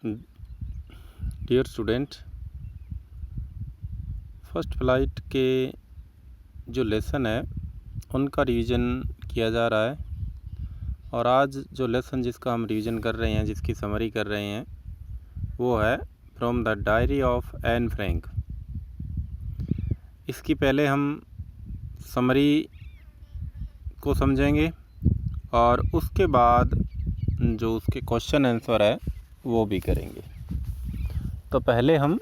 Dear student, first flight के जो lesson है उनका रिवीजन किया जा रहा है। और आज जो लेसन जिसका हम रिवीजन कर रहे हैं, जिसकी समरी कर रहे हैं, वो है from the diary of Anne Frank. इसकी पहले हम समरी को समझेंगे और उसके बाद जो उसके क्वेश्चन आंसर है वो भी करेंगे। तो पहले हम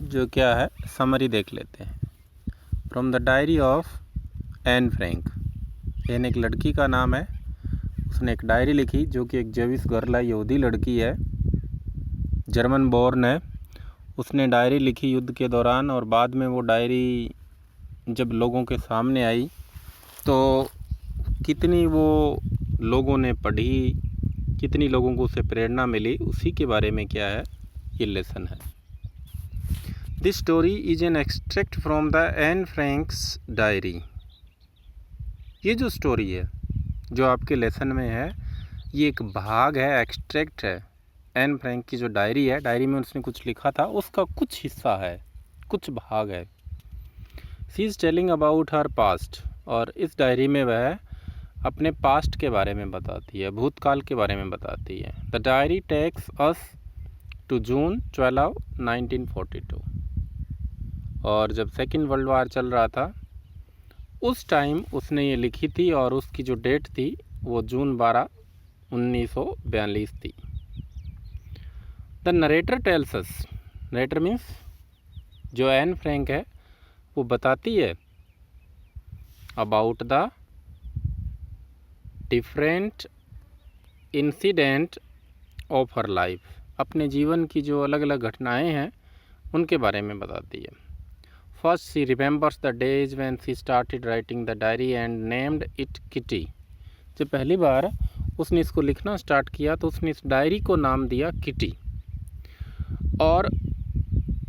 जो क्या है समरी देख लेते हैं। From the diary of Anne Frank. Anne एक लड़की का नाम है। उसने एक डायरी लिखी जो कि एक जेविश गर्ल है, यहूदी लड़की है, जर्मन बॉर्न है। उसने डायरी लिखी युद्ध के दौरान और बाद में वो डायरी जब लोगों के सामने आई तो कितनी वो लोगों ने पढ़ी, कितनी लोगों को उससे प्रेरणा मिली, उसी के बारे में क्या है ये लेसन है। This story is an extract from the Anne Frank's diary. ये जो स्टोरी है जो आपके लेसन में है, ये एक भाग है, एक्सट्रैक्ट है। एन फ्रैंक की जो डायरी है, डायरी में उसने कुछ लिखा था, उसका कुछ हिस्सा है, कुछ भाग है। She is telling about her past. और इस डायरी में वह अपने पास्ट के बारे में बताती है, भूतकाल के बारे में बताती है। The diary takes us to June 12, 1942। और जब सेकेंड वर्ल्ड वार चल रहा था उस टाइम उसने ये लिखी थी और उसकी जो डेट थी वो जून 12, 1942 थी। The narrator tells us. Narrator means जो एन फ्रैंक है वो बताती है about the different incident of her life. अपने जीवन की जो अलग अलग घटनाएं हैं उनके बारे में बताती है। First she remembers the days when she started writing the diary and named it kitty. जब पहली बार उसने इसको लिखना स्टार्ट किया तो उसने इस डायरी को नाम दिया किटी। और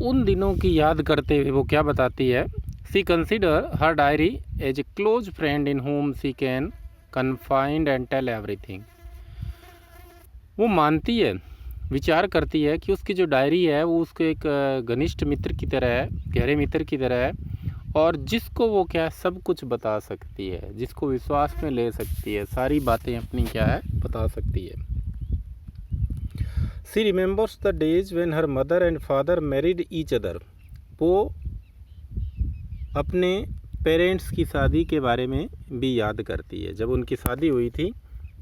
उन दिनों की याद करते हुए वो क्या बताती है, she consider her diary as a close friend in home she can confide and tell everything. वो मानती है, विचार करती है कि उसकी जो डायरी है वो उसके एक घनिष्ठ मित्र की तरह है, गहरे मित्र की तरह है, और जिसको वो क्या है सब कुछ बता सकती है, जिसको विश्वास में ले सकती है, सारी बातें अपनी क्या है बता सकती है। She remembers the days when her mother and father married each other. वो अपने पेरेंट्स की शादी के बारे में भी याद करती है, जब उनकी शादी हुई थी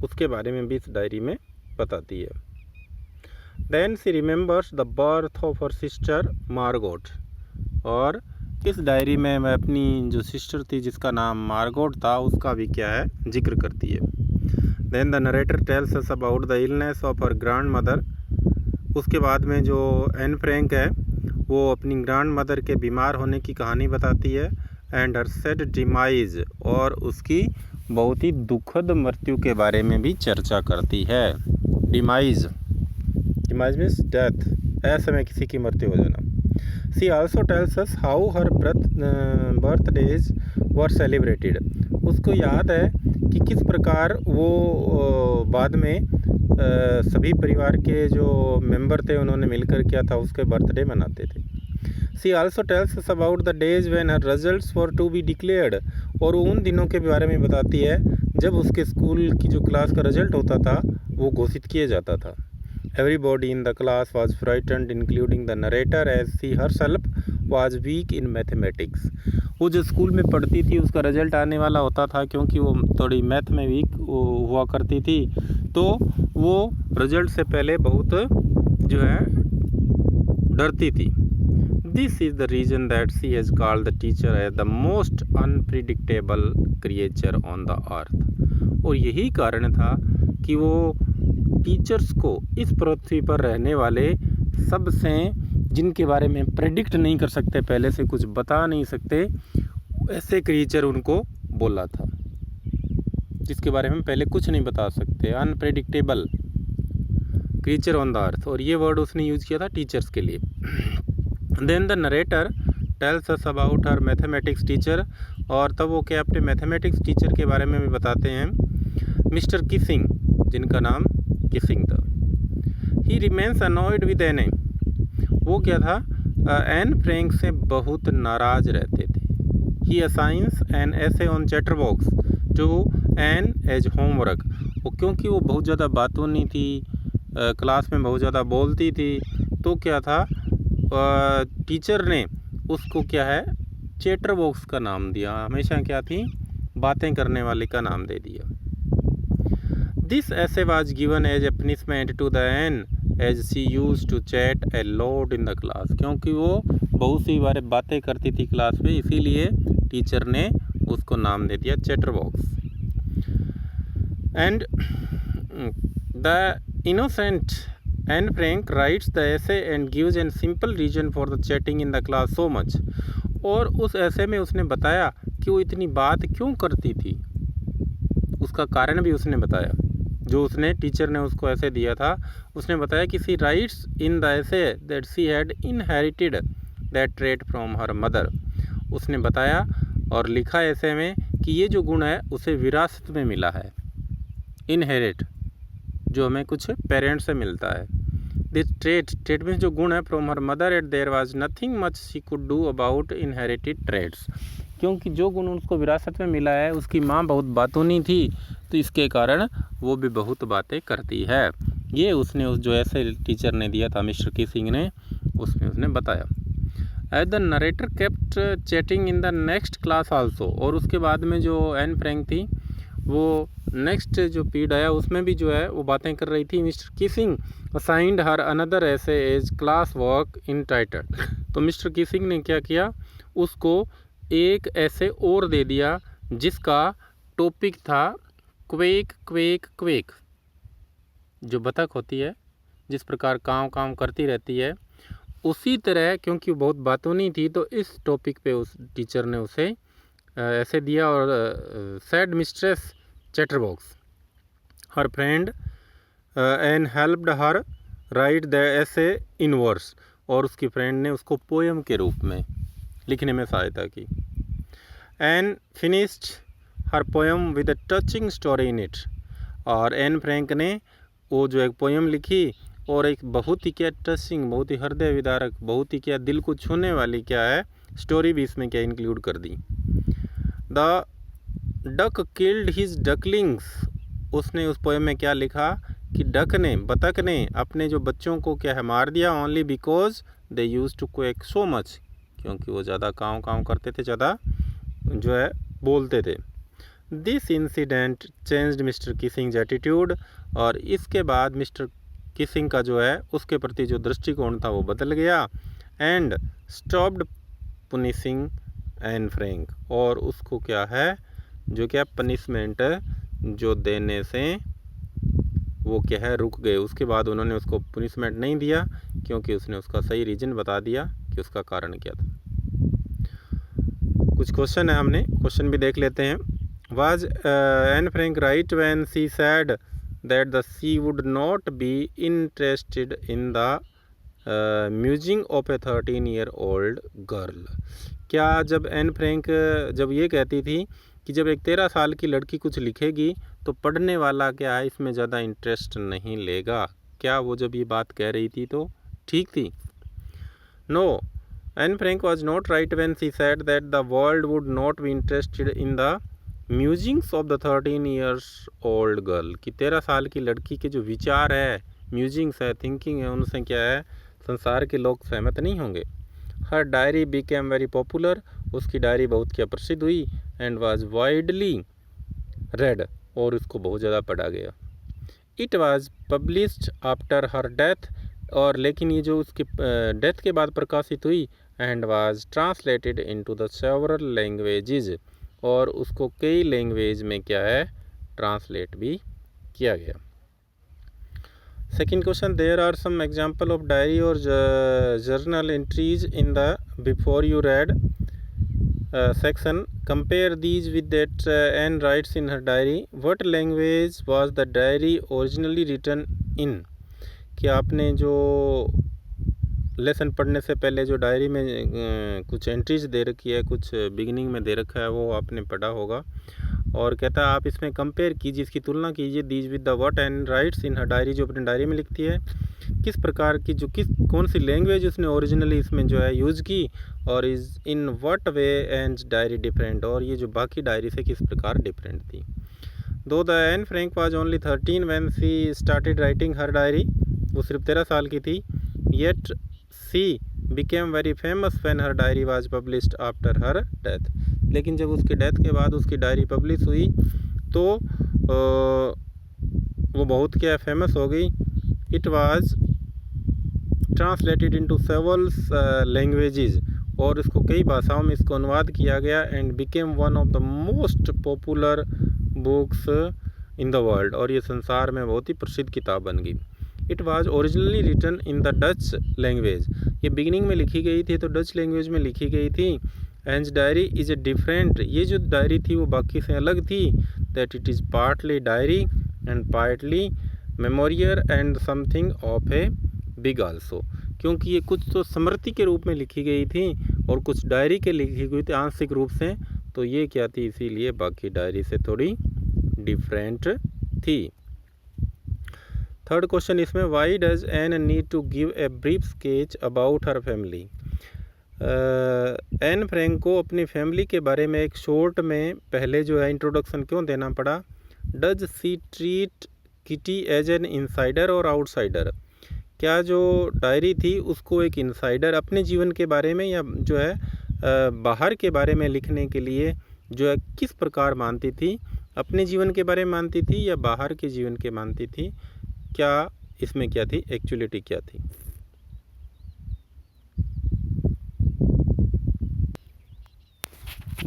उसके बारे में भी इस डायरी में बताती है। Then she remembers the birth of her sister Margot. और इस डायरी में मैं अपनी जो सिस्टर थी जिसका नाम मार्गोट था उसका भी क्या है जिक्र करती है। Then the narrator tells us about the illness of her grandmother. उसके बाद में जो एन फ्रैंक है वो अपनी ग्रैंड मदर के बीमार होने की कहानी बताती है। एंड हर सैड डिमाइज, और उसकी बहुत ही दुखद मृत्यु के बारे में भी चर्चा करती है। डिमाइज मीन्स डेथ, ऐसे में किसी की मृत्यु हो जाना। She also tells us how her birthdays were celebrated. उसको याद है कि किस प्रकार वो बाद में सभी परिवार के जो मेंबर थे उन्होंने मिलकर किया था, उसके बर्थडे मनाते थे। She also tells us about the days when her results were to be declared. और वो उन दिनों के बारे में बताती है जब उसके स्कूल की जो क्लास का रिजल्ट होता था वो घोषित किया जाता था। Everybody in the class was frightened, including the narrator, as she herself was weak in mathematics. वो जो स्कूल में पढ़ती थी उसका रिजल्ट आने वाला होता था, क्योंकि वो थोड़ी मैथ में वीक हुआ करती थी, तो वो रिजल्ट से पहले बहुत जो है डरती थी। This is the reason that she has called the teacher as the most unpredictable creature on the earth. और यही कारण था कि वो टीचर्स को इस पृथ्वी पर रहने वाले सबसे, जिनके बारे में प्रेडिक्ट नहीं कर सकते, पहले से कुछ बता नहीं सकते, ऐसे क्रिएचर उनको बोला था जिसके बारे में पहले कुछ नहीं बता सकते। Unpredictable creature on the earth, और ये वर्ड उसने यूज़ किया था टीचर्स के लिए। Then the narrator tells us about her mathematics teacher. और तब वो क्या अपने मैथमेटिक्स टीचर के बारे में भी बताते हैं, मिस्टर किसिंग, जिनका नाम किसिंग था। He remains annoyed with Anne uh, वो क्या था, एन फ्रैंक से बहुत नाराज रहते थे। He assigns an essay on chatterbox to Anne as homework, वो क्योंकि वो बहुत ज़्यादा बातूनी थी, क्लास में बहुत ज़्यादा बोलती थी, तो क्या था, टीचर ने उसको क्या है, चैटरबॉक्स का नाम दिया, हमेशा क्या थी, बातें करने वाले का नाम दे दिया। This essay was given as a punishment to the Anne as she use to chat a lot in the class, क्योंकि वो बहुत सी बार बातें करती थी क्लास में, इसीलिए टीचर ने उसको नाम दे दिया chatterbox. And the innocent Anne Frank writes the essay and gives an simple reason for the chatting in the class so much, और उस ऐसे में उसने बताया कि वो इतनी बात क्यों करती थी, उसका कारण भी उसने बताया। जो उसने टीचर ने उसको ऐसे दिया था, उसने बताया कि सी राइट्स इन द ऐसे that she had inherited that trait from her mother, उसने बताया और लिखा ऐसे में कि ये जो गुण है उसे विरासत में मिला है। इनहेरिट जो हमें कुछ पेरेंट्स से मिलता है। दिस ट्रेट में जो गुण है from her mother eight there was nothing much she could do about inherited traits, क्योंकि जो गुण उसको विरासत में मिला है, उसकी माँ बहुत बातूनी थी, तो इसके कारण वो भी बहुत बातें करती है। ये उसने उस जो ऐसे टीचर ने दिया था मिस्टर किसिंग ने, उसमें उसने बताया। As the narrator kept chatting in the next class also, और उसके बाद में जो एन फ्रैंक थी वो नेक्स्ट जो पीरियड आया उसमें भी जो है वो बातें कर रही थी। Mister Keesing assigned her another essay as class work in title, तो मिस्टर किसिंग ने क्या किया, उसको एक ऐसे और दे दिया जिसका टॉपिक था क्वेक क्वेक क्वेक, जो बतख होती है जिस प्रकार काम काम करती रहती है, उसी तरह क्योंकि वो बहुत बातूनी थी तो इस टॉपिक पे उस टीचर ने उसे ऐसे दिया। और sad mistress chatterbox her friend and helped her right the ऐसे इन वर्स, और उसकी फ्रेंड ने उसको पोएम के रूप में लिखने में सहायता की। Anne finished her poem with a touching story in it, और एन फ्रैंक ने वो जो एक पोएम लिखी और एक बहुत ही क्या टचिंग, बहुत ही हृदय विदारक, बहुत ही क्या दिल को छूने वाली क्या है स्टोरी भी इसमें क्या इंक्लूड कर दी। The duck killed his ducklings, उसने उस पोएम में क्या लिखा कि डक ने, बतख ने अपने जो बच्चों को क्या है मार दिया, only because they use to quack so much, क्योंकि वो ज़्यादा काम काम करते थे, ज़्यादा जो है बोलते थे। This incident changed mister Keesing's attitude, और इसके बाद मिस्टर किसिंग का जो है उसके प्रति जो दृष्टिकोण था वो बदल गया। And stopped punishing Anne Frank, और उसको क्या है जो क्या पनिशमेंट जो देने से वो क्या है रुक गए। उसके बाद उन्होंने उसको पनिशमेंट नहीं दिया क्योंकि उसने उसका सही रीज़न बता दिया कि उसका कारण क्या था। कुछ क्वेश्चन है, हमने क्वेश्चन भी देख लेते हैं। Was Anne Frank right when she said that the she would not be interested in the musing of A 13-year-old girl, क्या जब एन फ्रैंक जब ये कहती थी कि जब एक 13 साल की लड़की कुछ लिखेगी तो पढ़ने वाला क्या है इसमें ज़्यादा इंटरेस्ट नहीं लेगा, क्या वो जब ये बात कह रही थी तो ठीक थी? No, Anne Frank was not right when she said that the world would not be interested in the musings of the 13-year-old girl, कि 13 साल की लड़की के जो विचार है, म्यूजिंग्स है, थिंकिंग है, उनसे क्या है संसार के लोग सहमत नहीं होंगे। हर डायरी बिकेम वेरी पॉपुलर, उसकी डायरी बहुत क्या प्रसिद्ध हुई। एंड वाज वाइडली रेड, और उसको बहुत ज़्यादा पढ़ा गया। It was published after her death, और लेकिन ये जो उसकी डेथ के बाद प्रकाशित हुई। And was translated into the several languages, और उसको कई लैंग्वेज में क्या है ट्रांसलेट भी किया गया। Second question, there are some example of diary और journal entries in the before you read section, compare these with that Anne writes in her diary. What language was the diary originally written in? कि आपने जो lesson पढ़ने से पहले जो diary में कुछ एंट्रीज दे रखी है, कुछ बिगिनिंग में दे रखा है, वो आपने पढ़ा होगा। और कहता है आप इसमें कंपेयर कीजिए, इसकी तुलना कीजिए these with the what and rights in her diary, जो अपनी डायरी में लिखती है, किस प्रकार की कौन सी लैंग्वेज उसने ओरिजिनली इसमें जो है यूज़ की, और is in what way and diary different, और ये जो बाकी डायरी से किस प्रकार डिफरेंट थी। दो the N Frank was only 13 when she started writing her diary, वो सिर्फ 13 साल की थी। Yet she became very famous when her diary was published after her death, लेकिन जब उसकी डेथ के बाद उसकी डायरी पब्लिश हुई तो वो बहुत क्या फेमस हो गई। It was translated into several languages, और इसको कई भाषाओं में इसको अनुवाद किया गया, and became one of the most popular books in the world, और ये संसार में बहुत ही प्रसिद्ध किताब बन गई। It was originally written in the Dutch language, ये बिगिनिंग में लिखी गई थी तो डच लैंग्वेज में लिखी गई थी। And diary is a different, ये जो डायरी थी वो बाकी से अलग थी। That it is partly diary and partly memoir and something of a big also, क्योंकि ये कुछ तो स्मृति के रूप में लिखी गई थी और कुछ डायरी के लिखी गई थी आंशिक रूप से, तो ये क्या थी, इसीलिए बाकी डायरी से थोड़ी डिफरेंट थी। थर्ड क्वेश्चन इसमें, why does Anne need to give a brief sketch about her family. Anne Frank को अपनी फैमिली के बारे में एक शॉर्ट में पहले जो है इंट्रोडक्शन क्यों देना पड़ा। Does she treat Kitty as an insider और आउटसाइडर, क्या जो डायरी थी उसको एक इनसाइडर अपने जीवन के बारे में या जो है बाहर के बारे में लिखने के लिए जो है किस प्रकार मानती थी, अपने जीवन के बारे में मानती थी या बाहर के जीवन के मानती थी, क्या इसमें क्या थी, एक्चुअलिटी क्या थी।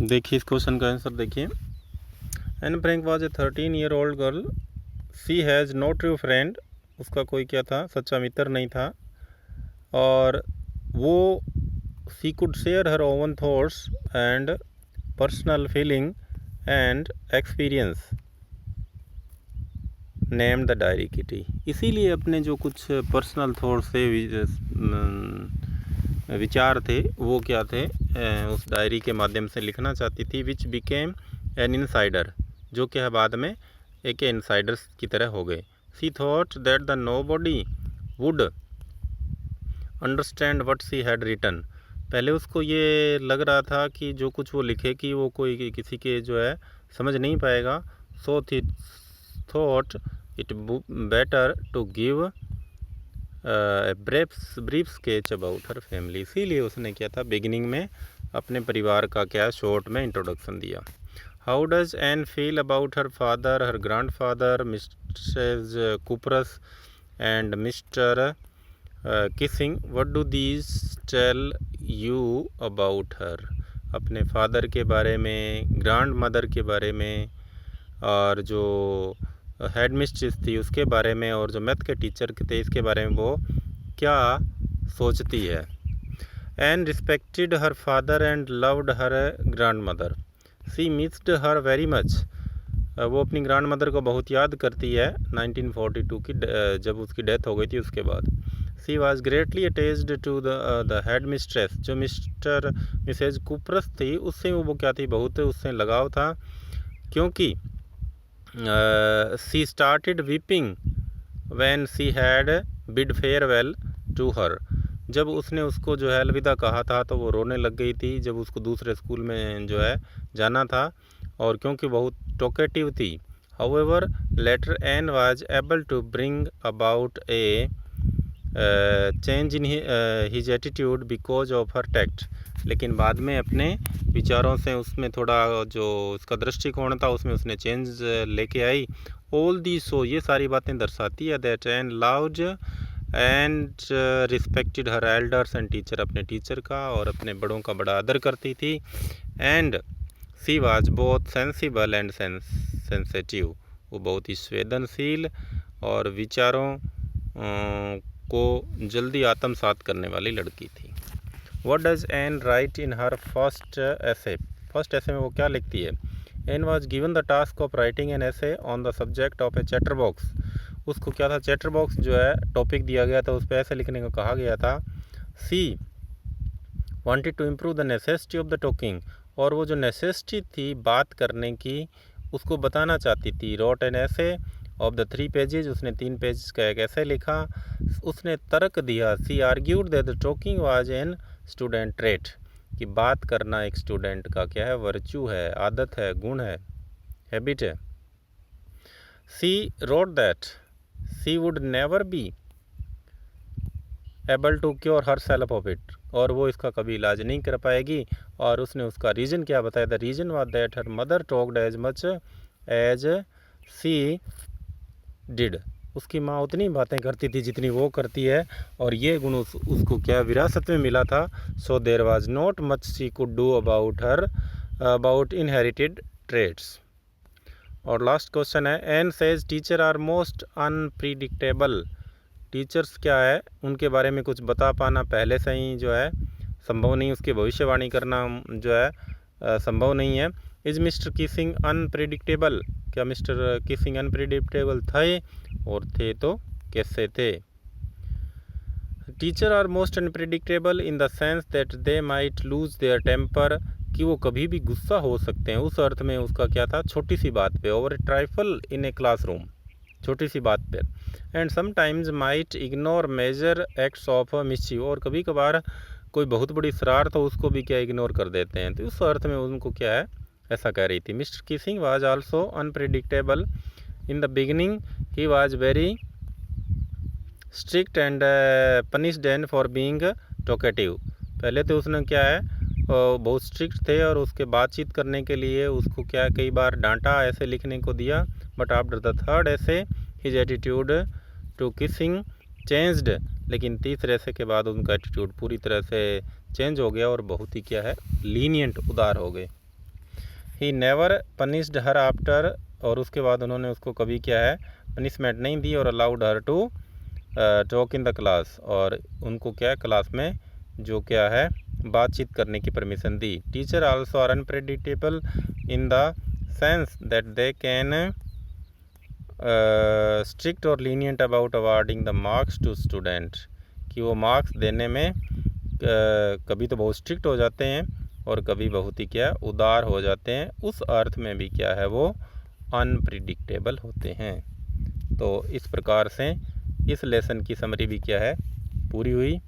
देखिए इस क्वेश्चन का आंसर देखिए। Anne Frank was a 13-year-old girl, she has no true friend, उसका कोई क्या था, सच्चा मित्र नहीं था, और वो she could share her own thoughts and personal feeling and experience name the diary Kitty, इसीलिए अपने जो कुछ पर्सनल थॉट्स थे, विचार थे, वो क्या थे, उस डायरी के माध्यम से लिखना चाहती थी। विच बिकेम एन इनसाइडर, जो कि बाद में एक इनसाइडर्स की तरह हो गए। She thought that the nobody would understand what she had written, पहले उसको ये लग रहा था कि जो कुछ वो लिखेगी वो कोई किसी के जो है समझ नहीं पाएगा। So she thought it better to give brief sketch about her family, इसीलिए उसने क्या था, बिगिनिंग में अपने परिवार का क्या शॉर्ट में इंट्रोडक्शन दिया। How does Anne feel about her father, her grandfather, mistress Kuperus and mister Keesing, what do these tell you about her, अपने फादर के बारे में, ग्रैंड मदर के बारे में, और जो हेड मिस्ट्रेस थी उसके बारे में, और जो मैथ के टीचर थे इसके बारे में वो क्या सोचती है। And respected her father and loved her grandmother, she missed her very much, वो अपनी ग्रैंड मदर को बहुत याद करती है 1942 की जब उसकी डेथ हो गई थी उसके बाद। She was greatly attached to the head mistress, जो मिस्टर मिसेज कुपरस थी उससे वो क्या थी, बहुत उससे लगाव था, क्योंकि she started weeping when she had bid farewell to her, जब उसने उसको जो है अलविदा कहा था तो वो रोने लग गई थी जब उसको दूसरे स्कूल में जो है जाना था, और क्योंकि बहुत टॉकेटिव थी। However later Anne was able to bring about a change in his attitude because of her tact, लेकिन बाद में अपने विचारों से उसमें थोड़ा जो उसका दृष्टिकोण था उसमें उसने चेंज लेके आई। ऑल दी सो, ये सारी बातें दर्शाती है that N loved and respected her elders and teacher, अपने टीचर का और अपने बड़ों का बड़ा आदर करती थी। And she was both sensible and sensitive, वो बहुत ही संवेदनशील और विचारों को जल्दी आत्मसात करने वाली लड़की थी। What does Anne write in her first essay, first essay में वो क्या लिखती है। Anne was given the task of writing an essay on the subject of a chatterbox, उसको क्या था, चैटर बॉक्स जो है टॉपिक दिया गया था, उस पर ऐसे लिखने को कहा गया था। She wanted to improve the necessity of the talking, और वो जो नेसेसिटी थी बात करने की उसको बताना चाहती थी। रोट एन ऐसे ऑफ द 3 पेजेज, उसने 3 पेज का एक ऐसे लिखा। उसने तर्क दिया, she argued that the talking was an student trait, कि बात करना एक स्टूडेंट का क्या है, वर्च्यू है, आदत है, गुण है, हैबिट है। She wrote that she would never be able to cure herself of it, और वो इसका कभी इलाज नहीं कर पाएगी। और उसने उसका रीज़न क्या बताया, the reason was that her mother talked as much as she did, उसकी माँ उतनी बातें करती थी जितनी वो करती है, और ये गुण उसको क्या विरासत में मिला था। So there was not much she could do about inherited traits. और लास्ट क्वेश्चन है, Anne says teacher are most unpredictable, teachers क्या है उनके बारे में कुछ बता पाना पहले से ही जो है संभव नहीं, उसकी भविष्यवाणी करना जो है संभव नहीं है। इज मिस्टर किसिंग अनप्रिडिक्टेबल, क्या मिस्टर किसिंग अनप्रिडिक्टेबल थे, और थे तो कैसे थे। Teacher are most unpredictable in the sense that they might lose their temper, कि वो कभी भी गुस्सा हो सकते हैं, उस अर्थ में उसका क्या था, छोटी सी बात पे, over a trifle in a classroom, छोटी सी बात पे। And sometimes might ignore major acts of mischief, और कभी कभार कोई बहुत बड़ी शरारत हो उसको भी क्या इग्नोर कर देते हैं, तो उस अर्थ में उनको क्या है ऐसा कह रही थी। Mister kissing was also unpredictable in the beginning, he was very strict and punished and for being talkative, पहले तो उसने क्या है बहुत स्ट्रिक्ट थे, और उसके बातचीत करने के लिए उसको क्या कई बार डांटा, ऐसे लिखने को दिया। But after the third essay his attitude to Keesing changed, लेकिन तीसरे ऐसे के बाद उनका एटीट्यूड पूरी तरह से चेंज हो गया और बहुत ही क्या है लीनियंट, उदार हो गए। He never punished her after, और उसके बाद उन्होंने उसको कभी क्या है पनिशमेंट नहीं दी, और allowed her to talk in the class, और उनको क्या क्लास में जो क्या है बातचीत करने की परमिशन दी। Teacher also are unpredictable in the sense that they can strict और lenient about awarding the marks to student, कि वो मार्क्स देने में कभी तो बहुत स्ट्रिक्ट हो जाते हैं और कभी बहुत ही क्या उदार हो जाते हैं, उस अर्थ में भी क्या है वो अनप्रिडिक्टेबल होते हैं। तो इस प्रकार से इस लेसन की समरी भी क्या है पूरी हुई।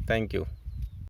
Thank you.